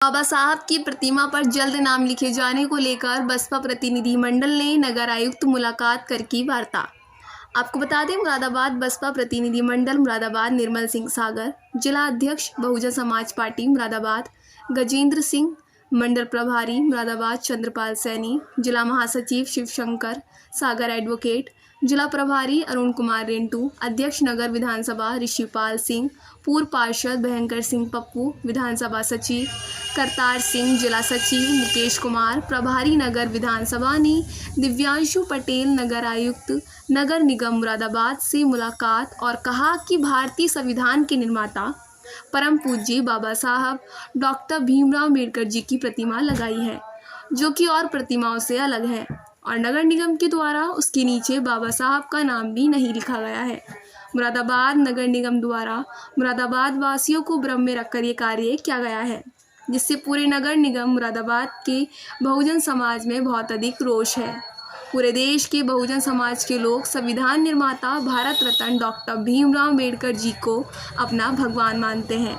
बाबा साहब की प्रतिमा पर जल्द नाम लिखे जाने को लेकर बसपा प्रतिनिधि मंडल ने नगर आयुक्त मुलाकात कर की वार्ता। आपको बता दें, मुरादाबाद बसपा प्रतिनिधि मंडल मुरादाबाद निर्मल सिंह सागर, जिला अध्यक्ष बहुजन समाज पार्टी मुरादाबाद गजेंद्र सिंह, मंडल प्रभारी मुरादाबाद चंद्रपाल सैनी, जिला महासचिव शिवशंकर सागर एडवोकेट, जिला प्रभारी अरुण कुमार रेंटू, अध्यक्ष नगर विधानसभा ऋषिपाल सिंह, पूर्व पार्षद भयंकर सिंह पप्पू, विधानसभा सचिव करतार सिंह, जिला सचिव मुकेश कुमार, प्रभारी नगर विधानसभा ने दिव्यांशु पटेल नगर आयुक्त नगर निगम मुरादाबाद से मुलाकात और कहा कि भारतीय संविधान के निर्माता परम पूज्य बाबा साहब डॉक्टर भीमराव अम्बेडकर जी की प्रतिमा लगाई है, जो कि और प्रतिमाओं से अलग है, और नगर निगम के द्वारा उसके नीचे बाबा साहब का नाम भी नहीं लिखा गया है। मुरादाबाद नगर निगम द्वारा मुरादाबाद वासियों को भ्रम में रखकर ये कार्य किया गया है, जिससे पूरे नगर निगम मुरादाबाद के बहुजन समाज में बहुत अधिक रोष है। पूरे देश के बहुजन समाज के लोग संविधान निर्माता भारत रत्न डॉक्टर भीमराव अम्बेडकर जी को अपना भगवान मानते हैं।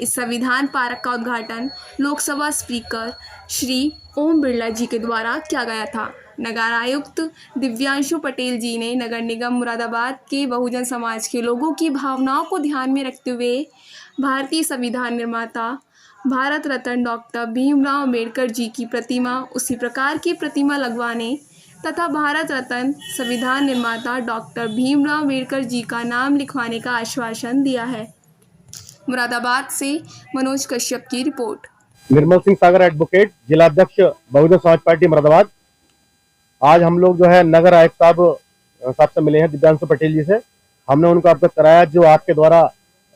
इस संविधान पार्क का उद्घाटन लोकसभा स्पीकर श्री ओम बिरला जी के द्वारा किया गया था। नगर आयुक्त दिव्यांशु पटेल जी ने नगर निगम मुरादाबाद के बहुजन समाज के लोगों की भावनाओं को ध्यान में रखते हुए भारतीय संविधान निर्माता भारत रत्न डॉक्टर भीमराव अम्बेडकर जी की प्रतिमा उसी प्रकार की प्रतिमा लगवाने तथा भारत रत्न संविधान निर्माता डॉक्टर भीमराव अम्बेडकर जी का नाम लिखवाने का आश्वासन दिया है। मुरादाबाद से मनोज कश्यप की रिपोर्ट। निर्मल सिंह सागर एडवोकेट, जिला अध्यक्ष बहुजन समाज पार्टी मुरादाबाद। आज हम लोग जो है नगर आयुक्त साहब से मिले हैं दिव्यांशु पटेल जी से। हमने उनको अवगत कराया जो आपके द्वारा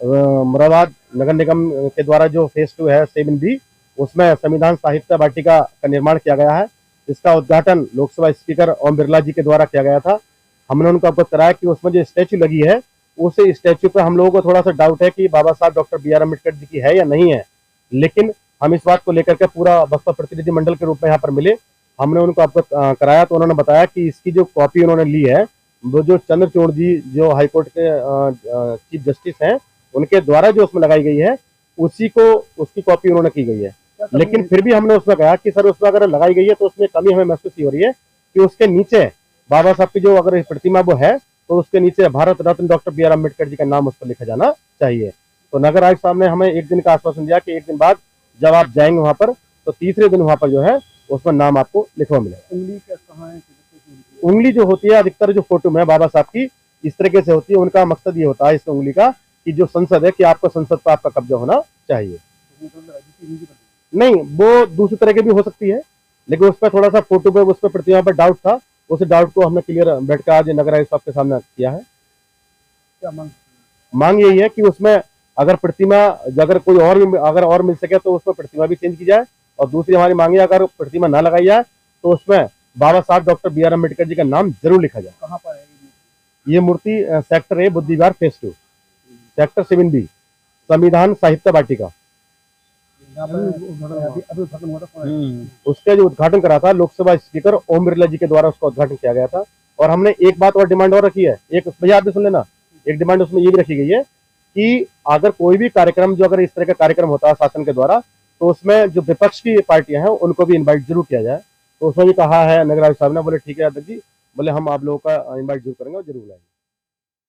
मुरादाबाद नगर निगम के द्वारा जो फेज 2 है 7B, उसमें संविधान साहित्य वाटिका का निर्माण किया गया है। इसका उद्घाटन लोकसभा स्पीकर ओम बिरला जी के द्वारा किया गया था। हमने उनको अवगत कराया कि उसमें जो स्टैचू लगी है उस स्टैचू पर हम लोगों को थोड़ा सा डाउट है कि बाबा साहब डॉक्टर BR अम्बेडकर जी की है या नहीं है, लेकिन हम इस बात को लेकर के पूरा बसपा प्रतिनिधि मंडल के रूप में यहाँ पर मिले। हमने उनको अवगत कराया तो उन्होंने बताया कि इसकी जो कॉपी उन्होंने ली है वो जो चंद्रचूड़ जी जो हाईकोर्ट के चीफ जस्टिस हैं उनके द्वारा जो उसमें लगाई गई है उसकी कॉपी उन्होंने की गई है। लेकिन फिर भी हमने उसमें कहा कि सर उसमें अगर लगाई गई है तो उसमें कमी हमें महसूस हो रही है कि उसके नीचे बाबा साहब की जो अगर प्रतिमा वो है तो उसके नीचे भारत रत्न डॉक्टर BR अम्बेडकर जी का नाम उस पर लिखा जाना चाहिए। तो नगर आयुक्त साहब ने हमें एक दिन का आश्वासन दिया कि एक दिन बाद जब आप जाएंगे वहां पर तो तीसरे दिन वहां पर जो है उसमें नाम आपको लिखवा मिलेगा। उंगली कहाँ है? उंगली जो होती है अधिकतर जो फोटो में बाबा साहब की इस तरीके से होती है। उनका मकसद ये होता है इस उंगली का कि जो संसद है कि आपका संसद पर आपका कब्जा होना चाहिए। नहीं, वो दूसरी तरह की भी हो सकती है, लेकिन उस पर थोड़ा सा फोटो पे उस पर प्रतिमा पर डाउट था। उस डाउट को हमने क्लियर बैठकर आज नगर आयुक्त साहब के सामने किया है। क्या मांग यही है कि उसमें अगर प्रतिमा अगर कोई और मिल सके तो उसमें प्रतिमा भी चेंज की जाए, और दूसरी हमारी मांग है अगर प्रतिमा ना लगाई जाए तो उसमें बाबा साहब डॉक्टर BR अम्बेडकर जी का नाम जरूर लिखा जाए। कहाँ पर है ये मूर्ति सेक्टर A बुद्धि विहार फेज 2 सेक्टर 7B संविधान साहित्य वाटिका। उसका जो उद्घाटन करा था लोकसभा स्पीकर ओम बिरला जी के द्वारा उसका उद्घाटन किया गया था। और हमने एक बात और डिमांड और रखी है, एक भैया आप भी सुन लेना, एक डिमांड उसमें ये भी रखी गई है कि अगर कोई भी कार्यक्रम जो अगर इस तरह का कार्यक्रम होता है शासन के द्वारा तो उसमें जो विपक्ष की पार्टियां हैं उनको भी इन्वाइट जरूर किया जाए। तो उसमें भी कहा है नगर आयुक्त साहब ने, बोले ठीक है अध्यक्ष जी, बोले हम आप लोगों का इन्वाइट जरूर करेंगे और जरूर लाएंगे।